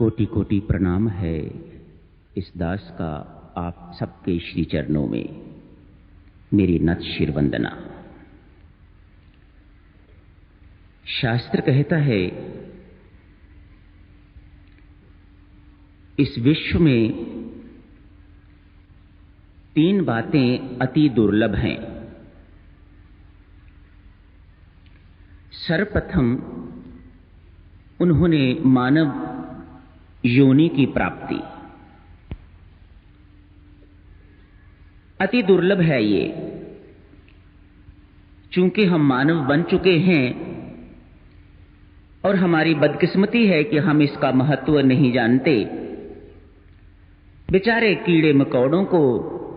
कोटि कोटि प्रणाम है इस दास का आप सबके श्री चरणों में। मेरी नत शिर वंदना। शास्त्र कहता है इस विश्व में 3 बातें अति दुर्लभ हैं। सर्वप्रथम उन्होंने मानव योनि की प्राप्ति, अति दुर्लभ है ये। चूंकि हम मानव बन चुके हैं और हमारी बदकिस्मती है कि हम इसका महत्व नहीं जानते। बेचारे कीड़े मकोड़ों को,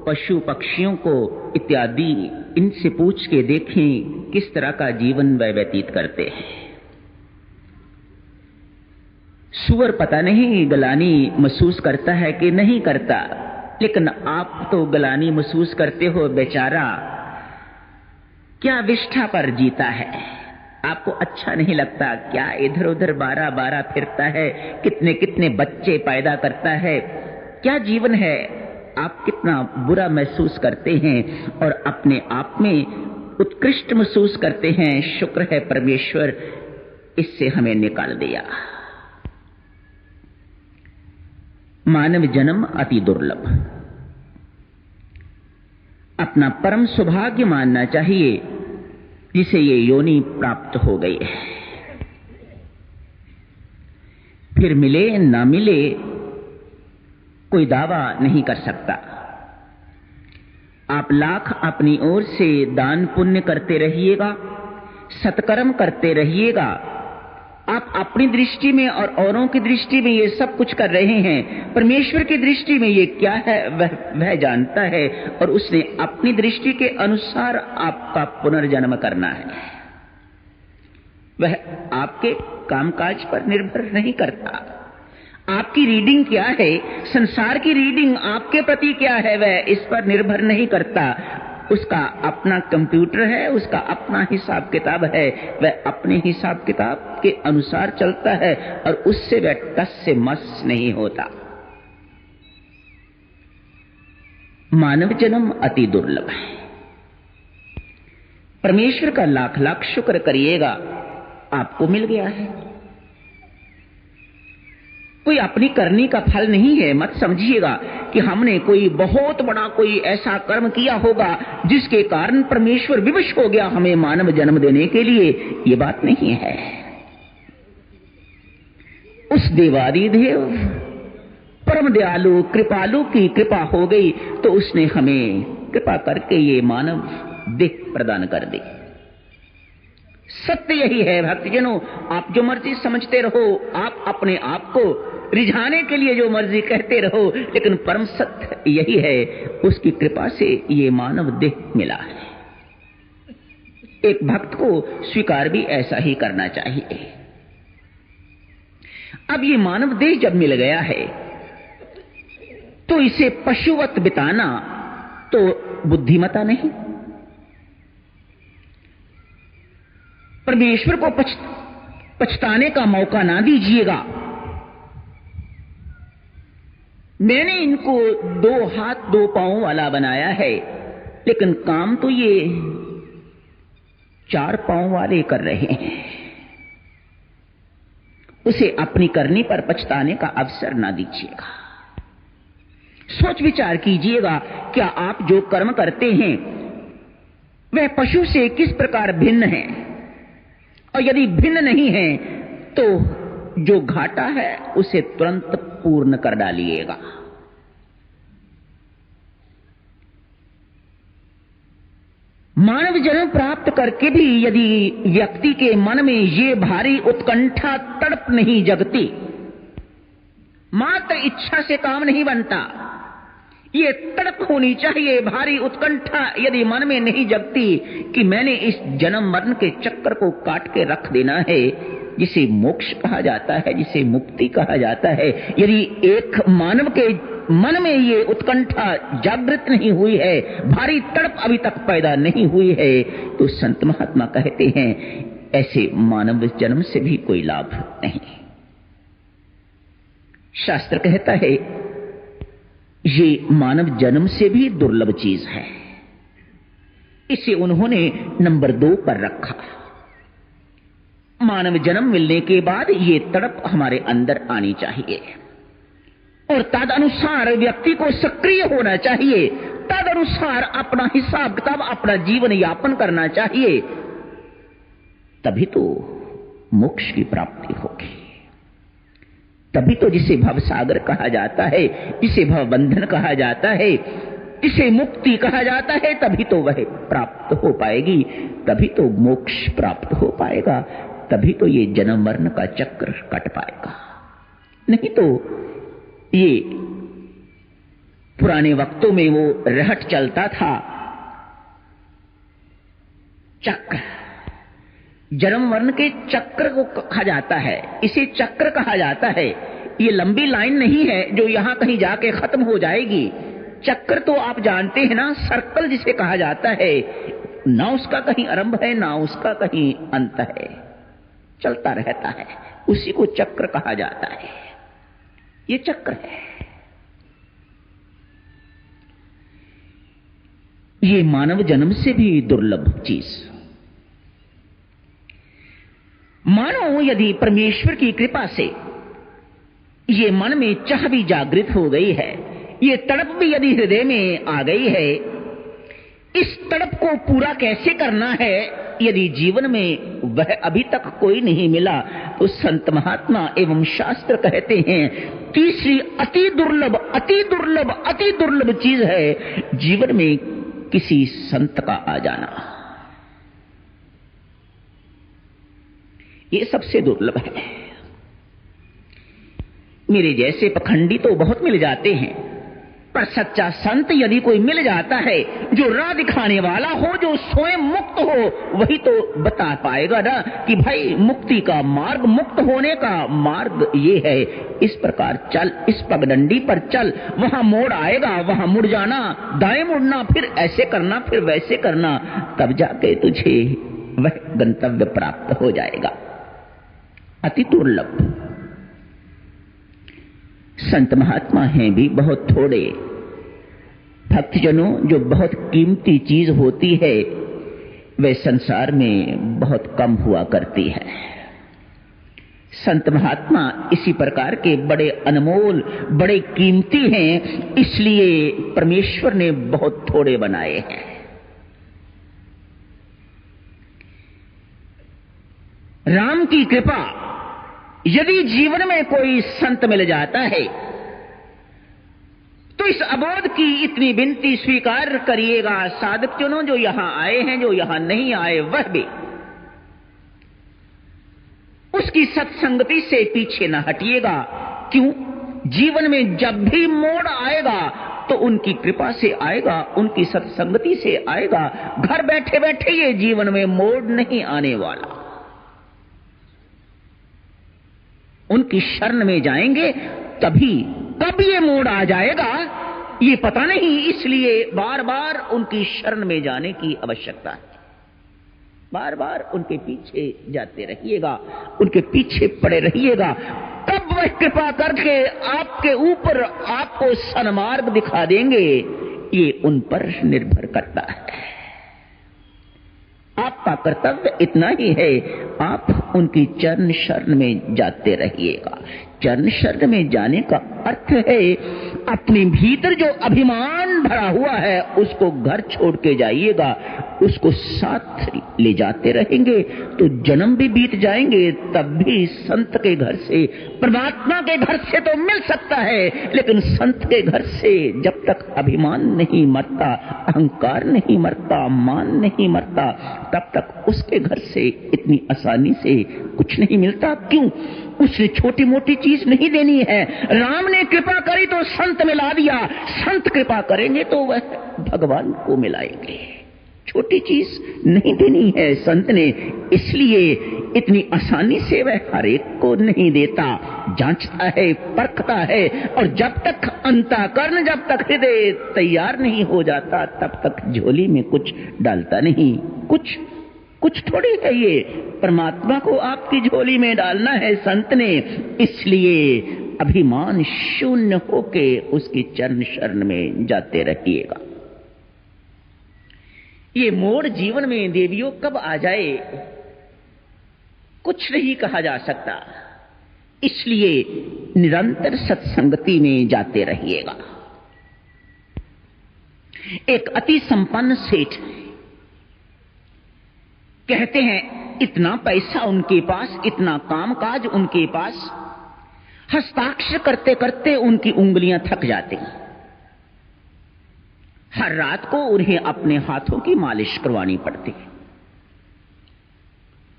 पशु पक्षियों को इत्यादि, इनसे पूछ के देखें किस तरह का जीवन वह व्यतीत करते हैं। सूअर पता नहीं गलानी महसूस करता है कि नहीं करता, लेकिन आप तो गलानी महसूस करते हो। बेचारा क्या विष्ठा पर जीता है, आपको अच्छा नहीं लगता क्या? इधर उधर बारा बारा फिरता है, कितने कितने बच्चे पैदा करता है, क्या जीवन है? आप कितना बुरा महसूस करते हैं और अपने आप में उत्कृष्ट महसूस करते हैं। शुक्र है परमेश्वर इससे हमें निकाल दिया। मानव जन्म अति दुर्लभ, अपना परम सौभाग्य मानना चाहिए जिसे ये योनि प्राप्त हो गई है। फिर मिले ना मिले कोई दावा नहीं कर सकता। आप लाख अपनी ओर से दान पुण्य करते रहिएगा, सत्कर्म करते रहिएगा। आप अपनी दृष्टि में और औरों की दृष्टि में ये सब कुछ कर रहे हैं, परमेश्वर की दृष्टि में ये क्या है वह जानता है और उसने अपनी दृष्टि के अनुसार आपका पुनर्जन्म करना है। वह आपके कामकाज पर निर्भर नहीं करता। आपकी रीडिंग क्या है, संसार की रीडिंग आपके प्रति क्या है, वह इस पर निर्भर नहीं करता। उसका अपना कंप्यूटर है, उसका अपना हिसाब किताब है, वह अपने हिसाब किताब के अनुसार चलता है और उससे वह टस से मस नहीं होता। मानव जन्म अति दुर्लभ है। परमेश्वर का लाख लाख शुक्र करिएगा, आपको मिल गया है। कोई अपनी करनी का फल नहीं है। मत समझिएगा कि हमने कोई बहुत बड़ा कोई ऐसा कर्म किया होगा जिसके कारण परमेश्वर विवश हो गया हमें मानव जन्म देने के लिए। ये बात नहीं है। उस देवादिदेव परम दयालु कृपालु की कृपा हो गई तो उसने हमें कृपा करके ये मानव देह प्रदान कर दी। सत्य यही है भक्तजनों। आप जो मर्जी समझते रहो, आप अपने आप को रिझाने के लिए जो मर्जी कहते रहो, लेकिन परम सत्य यही है, उसकी कृपा से ये मानव देह मिला है। एक भक्त को स्वीकार भी ऐसा ही करना चाहिए। अब ये मानव देह जब मिल गया है तो इसे पशुवत बिताना तो बुद्धिमता नहीं। परमेश्वर को पछताने का मौका ना दीजिएगा। मैंने इनको 2 हाथ 2 पांव वाला बनाया है, लेकिन काम तो ये 4 पांव वाले कर रहे हैं। उसे अपनी करनी पर पछताने का अवसर ना दीजिएगा। सोच विचार कीजिएगा, क्या आप जो कर्म करते हैं वह पशु से किस प्रकार भिन्न है? और यदि भिन्न नहीं है तो जो घाटा है उसे तुरंत पूर्ण कर डालिएगा। मानव जन्म प्राप्त करके भी यदि व्यक्ति के मन में ये भारी उत्कंठा तड़प नहीं जगती, मात्र इच्छा से काम नहीं बनता। ये तड़प होनी चाहिए, भारी उत्कंठा यदि मन में नहीं जगती कि मैंने इस जन्म मरण के चक्कर को काट के रख देना है, जिसे मोक्ष कहा जाता है, जिसे मुक्ति कहा जाता है। यदि एक मानव के मन में ये उत्कंठा जागृत नहीं हुई है, भारी तड़प अभी तक पैदा नहीं हुई है, तो संत महात्मा कहते हैं ऐसे मानव जन्म से भी कोई लाभ नहीं। शास्त्र कहता है ये मानव जन्म से भी दुर्लभ चीज है। इसे उन्होंने नंबर 2 पर रखा। मानव जन्म मिलने के बाद ये तड़प हमारे अंदर आनी चाहिए और तदनुसार व्यक्ति को सक्रिय होना चाहिए, तदनुसार अपना हिसाब किताब, अपना जीवन यापन करना चाहिए, तभी तो मोक्ष की प्राप्ति होगी। तभी तो जिसे भवसागर कहा जाता है, जिसे भवबंधन कहा जाता है, जिसे मुक्ति कहा जाता है, तभी तो वह प्राप्त हो पाएगी, तभी तो मोक्ष प्राप्त हो पाएगा, तभी तो ये जन्म मरण का चक्र कट पाएगा। नहीं तो ये पुराने वक्तों में वो रहट चलता था, चक्र, जन्म मरण के चक्र को कहा जाता है, इसे चक्र कहा जाता है। ये लंबी लाइन नहीं है जो यहां कहीं जाके खत्म हो जाएगी। चक्र तो आप जानते हैं ना, सर्कल जिसे कहा जाता है, ना उसका कहीं आरंभ है ना उसका कहीं अंत है, चलता रहता है, उसी को चक्र कहा जाता है। ये चक्र है। ये मानव जन्म से भी दुर्लभ चीज। मानो यदि परमेश्वर की कृपा से ये मन में चाह भी जागृत हो गई है, ये तड़प भी यदि हृदय में आ गई है, इस तड़प को पूरा कैसे करना है यदि जीवन में वह अभी तक कोई नहीं मिला, तो संत महात्मा एवं शास्त्र कहते हैं तीसरी अति दुर्लभ, अति दुर्लभ, अति दुर्लभ चीज है जीवन में किसी संत का आ जाना। ये सबसे दुर्लभ है। मेरे जैसे पखंडी तो बहुत मिल जाते हैं, पर सच्चा संत यदि कोई मिल जाता है, जो राह दिखाने वाला हो, जो स्वयं मुक्त हो, वही तो बता पाएगा ना कि भाई मुक्ति का मार्ग, मुक्त होने का मार्ग ये है, इस प्रकार चल, इस पगडंडी पर चल, वहां मोड़ आएगा, वहां मुड़ जाना, दाएं मुड़ना, फिर ऐसे करना, फिर वैसे करना, तब जाके तुझे वह गंतव्य प्राप्त हो जाएगा। अति दुर्लभ। संत महात्मा हैं भी बहुत थोड़े। भक्तजनों, जो बहुत कीमती चीज होती है वे संसार में बहुत कम हुआ करती है। संत महात्मा इसी प्रकार के बड़े अनमोल, बड़े कीमती हैं, इसलिए परमेश्वर ने बहुत थोड़े बनाए हैं। राम की कृपा, यदि जीवन में कोई संत मिल जाता है तो इस अबोध की इतनी विनती स्वीकार करिएगा, साधक जनों, जो यहां आए हैं, जो यहां नहीं आए वह भी, उसकी सत्संगति से पीछे न हटिएगा। क्यों? जीवन में जब भी मोड़ आएगा तो उनकी कृपा से आएगा, उनकी सत्संगति से आएगा। घर बैठे बैठे ये जीवन में मोड़ नहीं आने वाला। उनकी शरण में जाएंगे तभी, कब ये मोड़ आ जाएगा ये पता नहीं, इसलिए बार बार उनकी शरण में जाने की आवश्यकता है। बार बार उनके पीछे जाते रहिएगा, उनके पीछे पड़े रहिएगा, तब वह कृपा करके आपके ऊपर आपको सन्मार्ग दिखा देंगे। ये उन पर निर्भर करता है। आपका कर्तव्य इतना ही है, आप उनकी चरण शरण में जाते रहिएगा। चरण शरण में जाने का अर्थ है अपने भीतर जो अभिमान भरा हुआ है उसको घर छोड़ के जाइएगा, उसको साथ ले जाते रहेंगे तो जन्म भी बीत जाएंगे, तब भी संत के घर से, परमात्मा के घर से तो मिल सकता है, लेकिन संत के घर से जब तक अभिमान नहीं मरता, अहंकार नहीं मरता, मान नहीं मरता, तब तक उसके घर से इतनी आसानी से कुछ नहीं मिलता। क्यों? उसने छोटी मोटी चीज नहीं देनी है। राम ने कृपा करी तो संत मिला दिया, संत कृपा करेंगे तो वह भगवान को मिलाएंगे। छोटी चीज नहीं देनी है संत ने, इसलिए इतनी आसानी से वह हर एक को नहीं देता, जांचता है, परखता है, और जब तक अंतःकरण, जब तक हृदय तैयार नहीं हो जाता, तब तक झोली में कुछ डालता नहीं। कुछ थोड़ी है ये, परमात्मा को आपकी झोली में डालना है संत ने, इसलिए अभिमान शून्य होके उसके चरण शरण में जाते रहिएगा। ये मोड़ जीवन में देवियों कब आ जाए कुछ नहीं कहा जा सकता, इसलिए निरंतर सत्संगति में जाते रहिएगा। एक अति संपन्न सेठ कहते हैं इतना पैसा उनके पास, इतना कामकाज उनके पास, हस्ताक्षर करते करते उनकी उंगलियां थक जाती। हर रात को उन्हें अपने हाथों की मालिश करवानी पड़ती।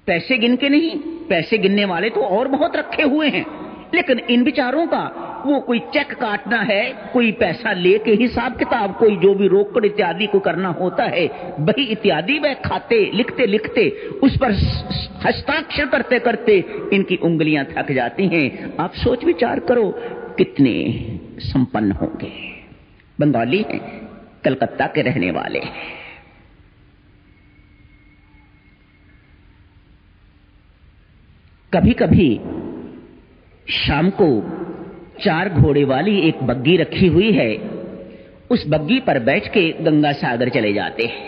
पैसे गिन के नहीं, पैसे गिनने वाले तो और बहुत रखे हुए हैं, लेकिन इन बिचारों का वो कोई चेक काटना है, कोई पैसा लेके हिसाब किताब, कोई जो भी रोकड़ इत्यादि को करना होता है, बही इत्यादि वह खाते लिखते लिखते उस पर हस्ताक्षर करते करते इनकी उंगलियां थक जाती हैं। आप सोच विचार करो कितने संपन्न होंगे। बंगाली हैं, कलकत्ता के रहने वाले। कभी कभी शाम को 4 घोड़े वाली एक बग्गी रखी हुई है, उस बग्गी पर बैठ के गंगा सागर चले जाते हैं।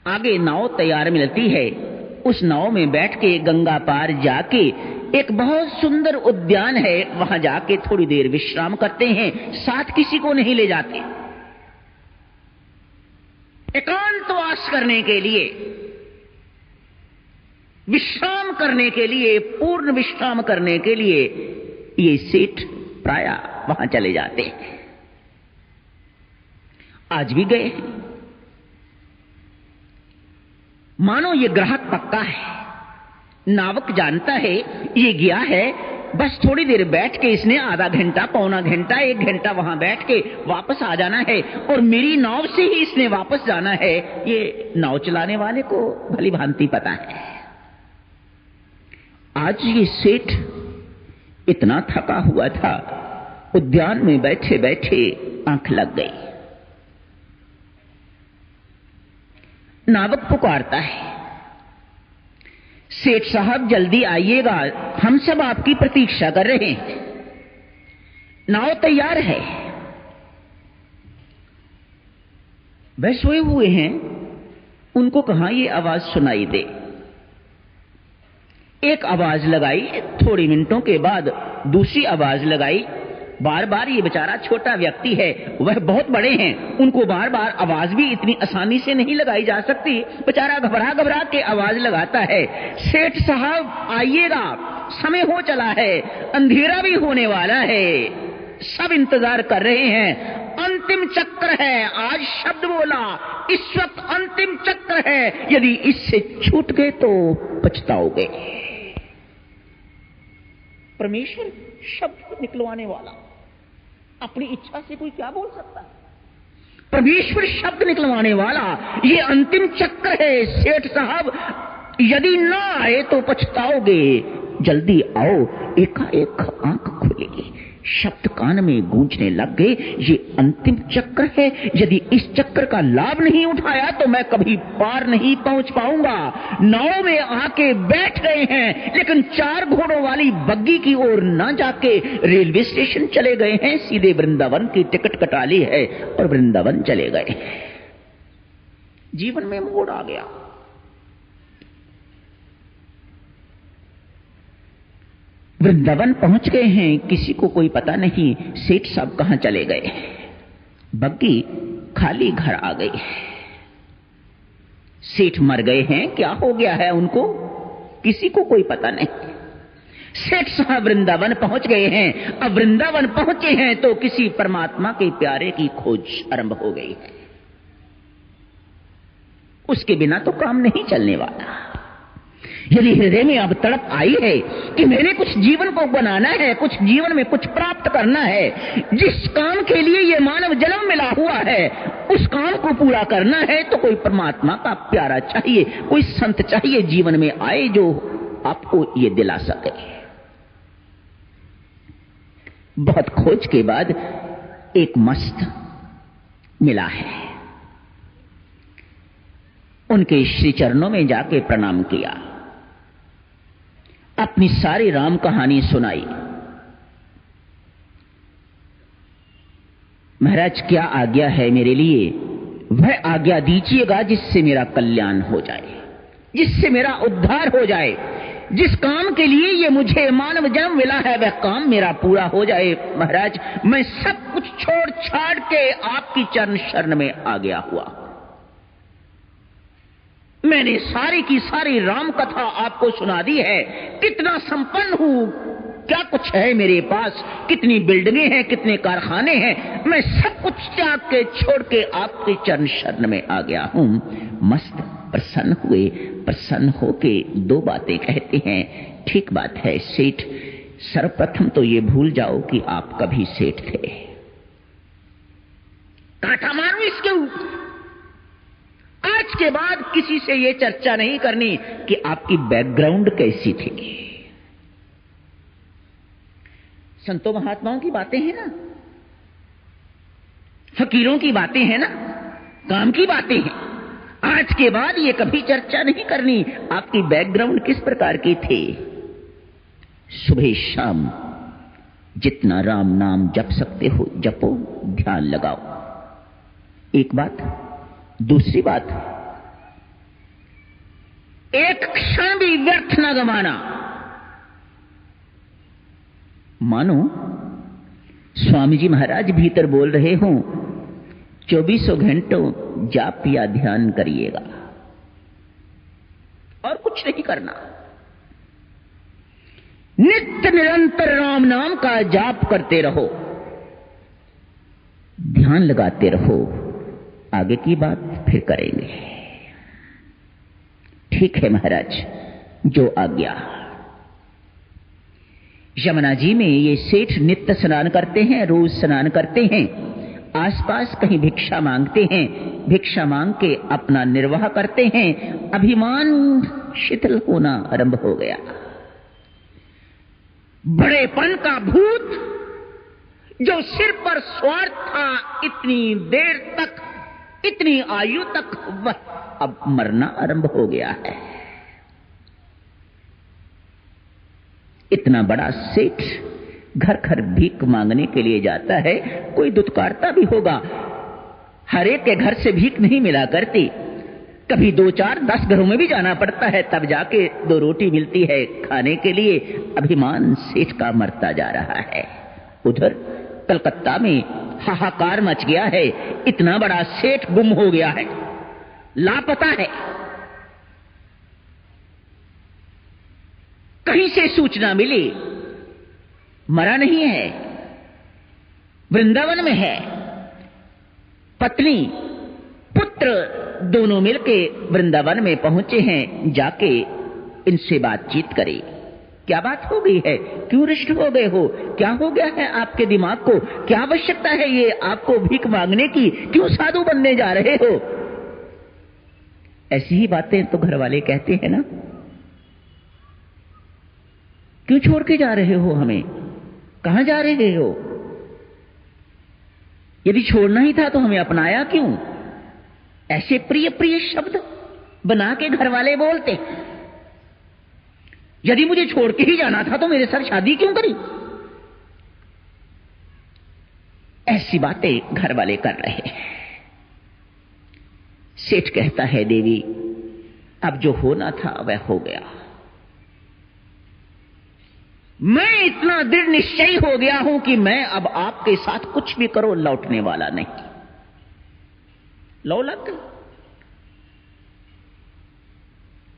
आगे नाव तैयार मिलती है, उस नाव में बैठ के गंगा पार जाके एक बहुत सुंदर उद्यान है, वहां जाके थोड़ी देर विश्राम करते हैं, साथ किसी को नहीं ले जाते। एकांतवास करने के लिए, विश्राम करने के लिए, पूर्ण विश्राम करने के लिए ये सेठ प्राय वहां चले जाते हैं। आज भी गए हैं। मानो ये ग्राहक पक्का है। नावक जानता है ये गया है, बस थोड़ी देर बैठ के इसने आधा घंटा, पौना घंटा, 1 घंटा वहां बैठ के वापस आ जाना है और मेरी नाव से ही इसने वापस जाना है। ये नाव चलाने वाले को भली भांति पता है। आज ये सेठ इतना थका हुआ था, उद्यान में बैठे बैठे आंख लग गई। नावक पुकारता है, सेठ साहब जल्दी आइएगा, हम सब आपकी प्रतीक्षा कर रहे हैं, नाव तैयार है। वह सोए हुए हैं, उनको कहां ये आवाज सुनाई दे। एक आवाज लगाई, थोड़ी मिनटों के बाद दूसरी आवाज लगाई। बार बार ये बेचारा छोटा व्यक्ति है, वह बहुत बड़े हैं, उनको बार बार आवाज भी इतनी आसानी से नहीं लगाई जा सकती। बेचारा घबरा घबरा के आवाज लगाता है, सेठ साहब आइएगा, समय हो चला है, अंधेरा भी होने वाला है, सब इंतजार कर रहे हैं, अंतिम चक्र है। आज शब्द बोला, इस वक्त अंतिम चक्र है, यदि इससे छूट गए तो पछताओगे। परमेश्वर शब्द निकलवाने वाला, अपनी इच्छा से कोई क्या बोल सकता है? परमेश्वर शब्द निकलवाने वाला, ये अंतिम चक्र है। सेठ साहब यदि ना आए तो पछताओगे, जल्दी आओ। एकाएक आंख खुलेगी, शब्द कान में गूंजने लग गए, ये अंतिम चक्र है, यदि इस चक्र का लाभ नहीं उठाया तो मैं कभी पार नहीं पहुंच पाऊंगा। नाव में आके बैठ गए हैं, लेकिन 4 घोड़ों वाली बग्गी की ओर ना जाके रेलवे स्टेशन चले गए हैं, सीधे वृंदावन की टिकट कटा ली है और वृंदावन चले गए। जीवन में मोड़ आ गया। वृंदावन पहुंच गए हैं, किसी को कोई पता नहीं सेठ साहब कहां चले गए। बग्गी खाली घर आ गई। सेठ मर गए हैं, क्या हो गया है उनको, किसी को कोई पता नहीं। सेठ साहब वृंदावन पहुंच गए हैं। अब वृंदावन पहुंचे हैं तो किसी परमात्मा के प्यारे की खोज आरंभ हो गई है। उसके बिना तो काम नहीं चलने वाला। यदि हृदय में अब तड़प आई है कि मैंने कुछ जीवन को बनाना है, कुछ जीवन में कुछ प्राप्त करना है, जिस काम के लिए ये मानव जन्म मिला हुआ है उस काम को पूरा करना है, तो कोई परमात्मा का प्यारा चाहिए, कोई संत चाहिए जीवन में आए जो आपको ये दिला सके। बहुत खोज के बाद एक मस्त मिला है। उनके श्री चरणों में जाके प्रणाम किया, अपनी सारी राम कहानी सुनाई। महाराज क्या आज्ञा है मेरे लिए? वह आज्ञा दीजिएगा जिससे मेरा कल्याण हो जाए, जिससे मेरा उद्धार हो जाए। जिस काम के लिए ये मुझे मानव जन्म मिला है वह काम मेरा पूरा हो जाए। महाराज मैं सब कुछ छोड़ छाड़ के आपकी चरण शरण में आ गया हुआ। मैंने सारी की सारी राम कथा आपको सुना दी है। कितना संपन्न हूं, क्या कुछ है मेरे पास, कितनी बिल्डिंगें हैं, कितने कारखाने हैं। मैं सब कुछ त्याग के छोड़ के आपके चरण शरण में आ गया हूं। मस्त प्रसन्न हुए। प्रसन्न होके दो बातें कहते हैं। ठीक बात है सेठ, सर्वप्रथम तो ये भूल जाओ कि आप कभी सेठ थे। कांटा मारो इसके ऊपर। आज के बाद किसी से ये चर्चा नहीं करनी कि आपकी बैकग्राउंड कैसी थी। संतों महात्माओं की बातें हैं ना, फकीरों की बातें हैं ना, काम की बातें हैं। आज के बाद ये कभी चर्चा नहीं करनी आपकी बैकग्राउंड किस प्रकार की थी। सुबह शाम जितना राम नाम जप सकते हो जपो, ध्यान लगाओ। एक बात। दूसरी बात, एक क्षण भी व्यर्थ न गंवाना। मानो स्वामी जी महाराज भीतर बोल रहे हों, 24 घंटों जाप या ध्यान करिएगा और कुछ नहीं करना। नित्य निरंतर राम नाम का जाप करते रहो, ध्यान लगाते रहो। आगे की बात फिर करेंगे। ठीक है महाराज, जो आज्ञा। यमुना जी में ये सेठ नित्य स्नान करते हैं, रोज स्नान करते हैं। आसपास कहीं भिक्षा मांगते हैं, भिक्षा मांग के अपना निर्वाह करते हैं। अभिमान शिथिल होना आरंभ हो गया। बड़ेपन का भूत जो सिर पर स्वार था इतनी देर तक, इतनी आयु तक, वह अब मरना आरंभ हो गया है। इतना बड़ा सेठ घर घर भीख मांगने के लिए जाता है। कोई दुत्कारता भी होगा, हर एक के घर से भीख नहीं मिला करती। कभी 2, 4, 10 घरों में भी जाना पड़ता है, तब जाके 2 रोटी मिलती है खाने के लिए। अभिमान सेठ का मरता जा रहा है। उधर कलकत्ता में हाहाकार मच गया है। इतना बड़ा सेठ गुम हो गया है, लापता है। कहीं से सूचना मिली, मरा नहीं है, वृंदावन में है। पत्नी पुत्र दोनों मिलके वृंदावन में पहुंचे हैं। जाके इनसे बातचीत करें। क्या बात हो गई है, क्यों रुष्ट हो गए हो, क्या हो गया है आपके दिमाग को, क्या आवश्यकता है ये आपको भीख मांगने की, क्यों साधु बनने जा रहे हो। ऐसी ही बातें तो घर वाले कहते हैं ना। क्यों छोड़ के जा रहे हो हमें, कहां जा रहे हो। यदि छोड़ना ही था तो हमें अपनाया क्यों। ऐसे प्रिय प्रिय शब्द बना के घर वाले बोलते। यदि मुझे छोड़ के ही जाना था तो मेरे साथ शादी क्यों करी। ऐसी बातें घर वाले कर रहे हैं। सेठ कहता है, देवी अब जो होना था वह हो गया। मैं इतना दृढ़ निश्चयी हो गया हूं कि मैं अब आपके साथ कुछ भी करो लौटने वाला नहीं। लौ लग गई,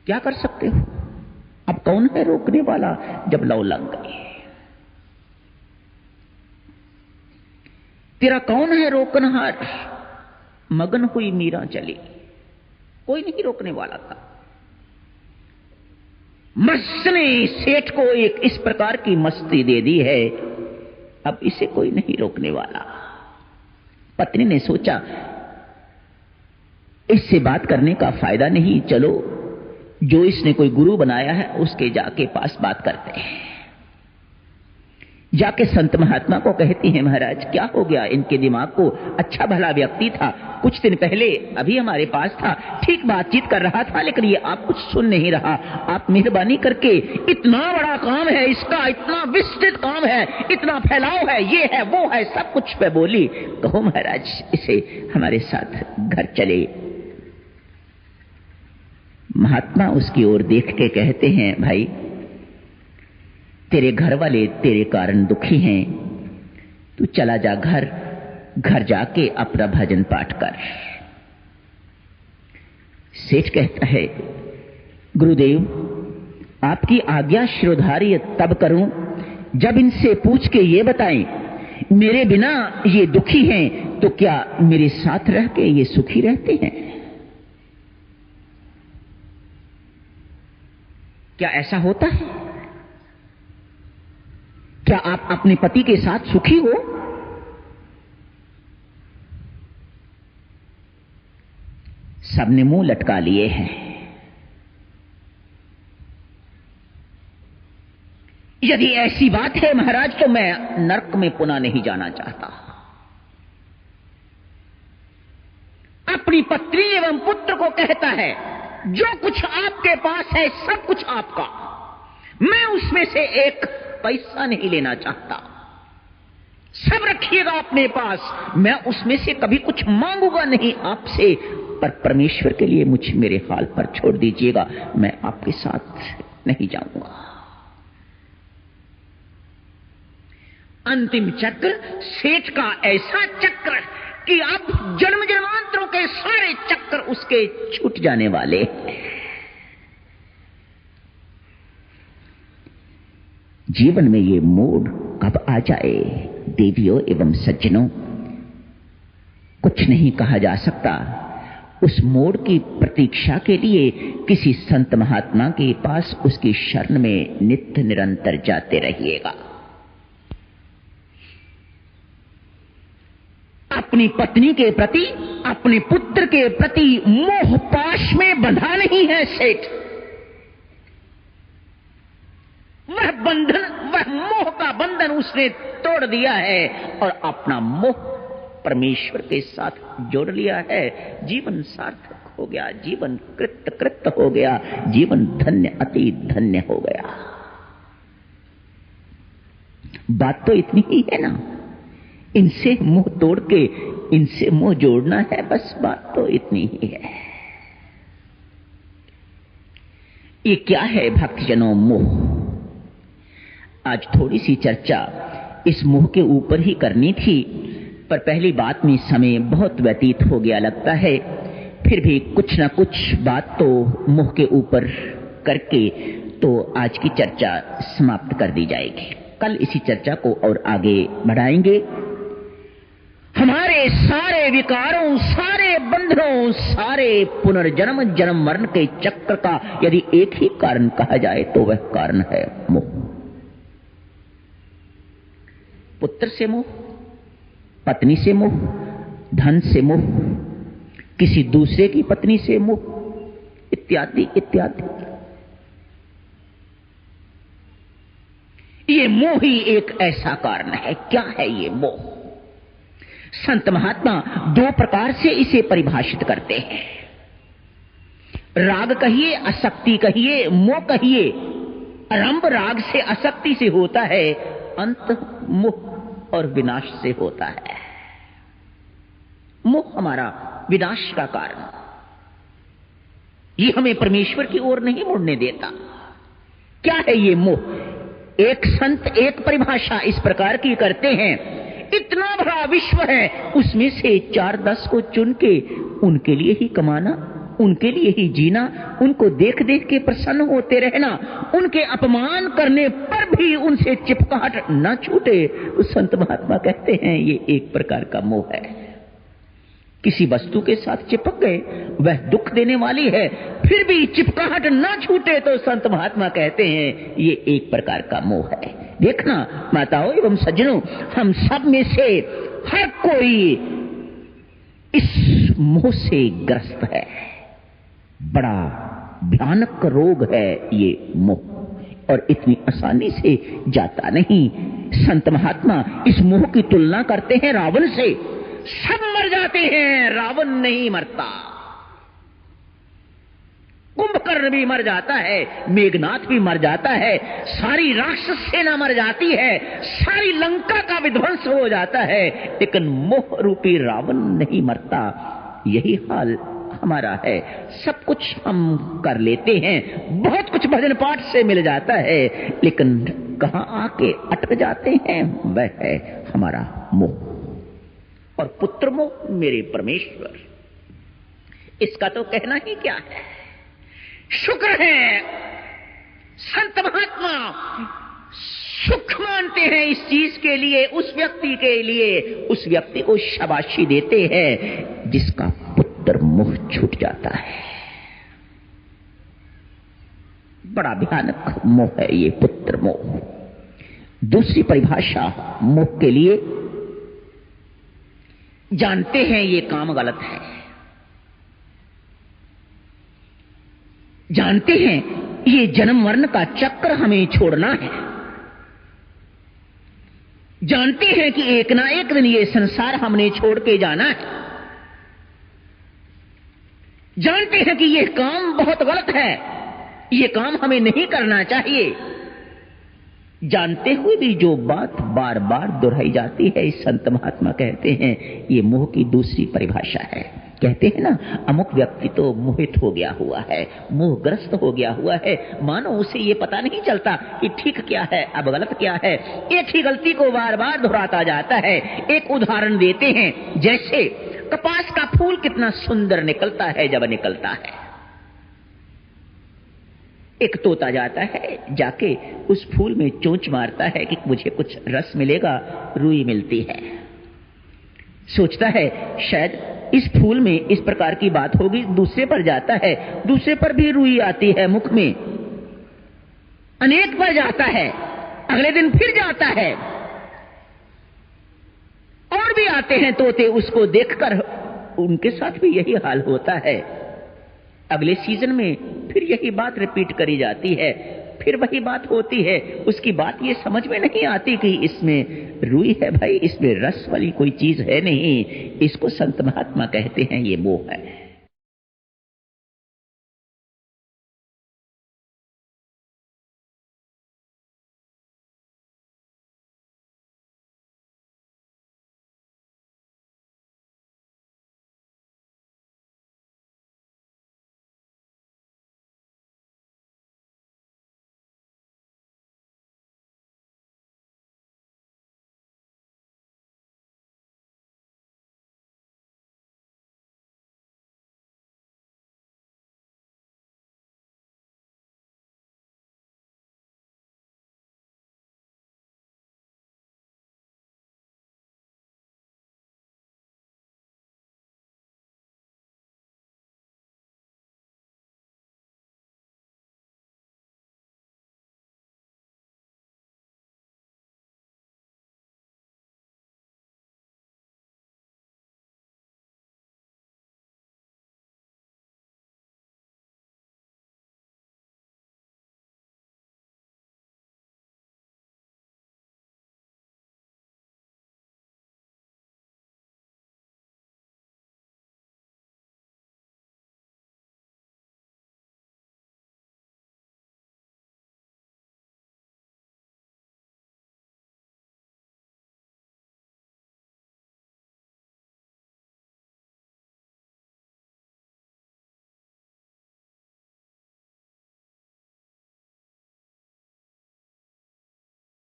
क्या कर सकते हो। अब कौन है रोकने वाला जब लौ लग गई। तेरा कौन है रोकनहार। मगन हुई मीरा चली, कोई नहीं रोकने वाला था। मस्त ने सेठ को एक इस प्रकार की मस्ती दे दी है, अब इसे कोई नहीं रोकने वाला। पत्नी ने सोचा इससे बात करने का फायदा नहीं, चलो जो इसने कोई गुरु बनाया है उसके जाके पास बात करते हैं। जाके संत महात्मा को कहती है, महाराज क्या हो गया इनके दिमाग को। अच्छा भला व्यक्ति था, कुछ दिन पहले अभी हमारे पास था, ठीक बातचीत कर रहा था, लेकिन ये आप कुछ सुन नहीं रहा। आप मेहरबानी करके, इतना बड़ा काम है इसका, इतना विस्तृत काम है, इतना फैलाव है, ये है वो है, सब कुछ पे बोली। कहो महाराज इसे हमारे साथ घर चले। महात्मा उसकी ओर देख के कहते हैं, भाई तेरे घर वाले तेरे कारण दुखी हैं, तू चला जा घर जाके अपना भजन पाठ कर। सेठ कहता है, गुरुदेव आपकी आज्ञा शिरोधार्य तब करूं जब इनसे पूछ के ये बताएं, मेरे बिना ये दुखी हैं तो क्या मेरे साथ रह के ये सुखी रहते हैं? क्या ऐसा होता है? क्या आप अपने पति के साथ सुखी हो? सबने मुंह लटका लिए हैं। यदि ऐसी बात है महाराज तो मैं नरक में पुनः नहीं जाना चाहता। अपनी पत्नी एवं पुत्र को कहता है, जो कुछ आपके पास है सब कुछ आपका, मैं उसमें से एक पैसा नहीं लेना चाहता, सब रखिएगा अपने पास, मैं उसमें से कभी कुछ मांगूंगा नहीं आपसे, पर परमेश्वर के लिए मुझे मेरे हाल पर छोड़ दीजिएगा, मैं आपके साथ नहीं जाऊंगा। अंतिम चक्र सेठ का ऐसा चक्र कि अब जन्म जन्मांतरों के सारे चक्र उसके छूट जाने वाले। जीवन में ये मोड़ कब आ जाए देवियों एवं सज्जनों, कुछ नहीं कहा जा सकता। उस मोड़ की प्रतीक्षा के लिए किसी संत महात्मा के पास उसकी शरण में नित्य निरंतर जाते रहिएगा। अपनी पत्नी के प्रति, अपने पुत्र के प्रति मोह पाश में बंधा नहीं है सेठ। वह बंधन, वह मोह का बंधन उसने तोड़ दिया है और अपना मोह परमेश्वर के साथ जोड़ लिया है। जीवन सार्थक हो गया, जीवन कृत हो गया, जीवन धन्य अति धन्य हो गया। बात तो इतनी ही है ना, इनसे मुंह तोड़ के इनसे मुंह जोड़ना है, बस बात तो इतनी ही है। ये क्या है भक्तजनों मोह? आज थोड़ी सी चर्चा इस मोह के ऊपर ही करनी थी, पर पहली बात में समय बहुत व्यतीत हो गया लगता है। फिर भी कुछ ना कुछ बात तो मोह के ऊपर करके तो आज की चर्चा समाप्त कर दी जाएगी। कल इसी चर्चा को और आगे बढ़ाएंगे। हमारे सारे विकारों, सारे बंधनों, सारे पुनर्जन्म जन्म मरण के चक्र का यदि एक ही कारण कहा जाए तो वह कारण है मोह। पुत्र से मोह, पत्नी से मोह, धन से मोह, किसी दूसरे की पत्नी से मोह, इत्यादि इत्यादि। ये मोह ही एक ऐसा कारण है। क्या है ये मोह? संत महात्मा दो प्रकार से इसे परिभाषित करते हैं। राग कहिए, आसक्ति कहिए, मोह कहिए। आरंभ राग से, आसक्ति से होता है, अंत मोह और विनाश से होता है। मोह हमारा विनाश का कारण, ये हमें परमेश्वर की ओर नहीं मुड़ने देता। क्या है ये मोह? एक संत एक परिभाषा इस प्रकार की करते हैं, इतना बड़ा विश्व है, उसमें से 4-10 को चुन के उनके लिए ही कमाना, उनके लिए ही जीना, उनको देख देख के प्रसन्न होते रहना, उनके अपमान करने पर भी उनसे चिपकाहट न छूटे। उस संत महात्मा कहते हैं ये एक प्रकार का मोह है। किसी वस्तु के साथ चिपक गए, वह दुख देने वाली है, फिर भी चिपकाहट न छूटे तो संत महात्मा कहते हैं ये एक प्रकार का मोह है। देखना माताओं एवं सज्जनों, हम सब में से हर कोई इस मोह से ग्रस्त है। बड़ा भयानक रोग है ये मोह, और इतनी आसानी से जाता नहीं। संत महात्मा इस मोह की तुलना करते हैं रावण से। सब मर जाते हैं, रावण नहीं मरता। कुंभकर्ण भी मर जाता है, मेघनाथ भी मर जाता है, सारी राक्षस सेना मर जाती है, सारी लंका का विध्वंस हो जाता है, लेकिन मोह रूपी रावण नहीं मरता। यही हाल हमारा है। सब कुछ हम कर लेते हैं, बहुत कुछ भजन पाठ से मिल जाता है, लेकिन कहां आके अटक जाते हैं, वह है हमारा मोह। और पुत्र मोह मेरे परमेश्वर, इसका तो कहना ही क्या है। शुक्र है संत महात्मा सुख मानते हैं इस चीज के लिए, उस व्यक्ति के लिए, उस व्यक्ति को शाबाशी देते हैं जिसका पुत्र मोह छूट जाता है। बड़ा भयानक मोह है ये पुत्र मोह। दूसरी परिभाषा मोह के लिए, जानते हैं ये काम गलत है, जानते हैं ये जन्म मरण का चक्र हमें छोड़ना है, जानते हैं कि एक ना एक दिन ये संसार हमने छोड़ के जाना है, जानते हैं कि यह काम बहुत गलत है, ये काम हमें नहीं करना चाहिए। जानते हुए भी जो बात बार बार दोहराई जाती है, इस संत महात्मा कहते हैं ये मोह की दूसरी परिभाषा है। कहते हैं ना, अमुक व्यक्ति तो मोहित हो गया हुआ है, मोहग्रस्त हो गया हुआ है, मानो उसे ये पता नहीं चलता कि ठीक क्या है अब गलत क्या है, एक ही गलती को बार बार दोहराता जाता है। एक उदाहरण देते हैं, जैसे कपास का फूल कितना सुंदर निकलता है जब निकलता है, एक तोता जाता है, जाके उस फूल में चोंच मारता है कि मुझे कुछ रस मिलेगा, रुई मिलती है, सोचता है शायद इस फूल में इस प्रकार की बात होगी, दूसरे पर जाता है, दूसरे पर भी रुई आती है मुख में, अनेक पर जाता है, अगले दिन फिर जाता है, और भी आते हैं तोते, उसको देखकर उनके साथ भी यही हाल होता है। अगले सीजन में फिर यही बात रिपीट करी जाती है, फिर वही बात होती है, उसकी बात ये समझ में नहीं आती कि इसमें रुई है भाई, इसमें रस वाली कोई चीज है नहीं। इसको संत महात्मा कहते हैं ये मोह है।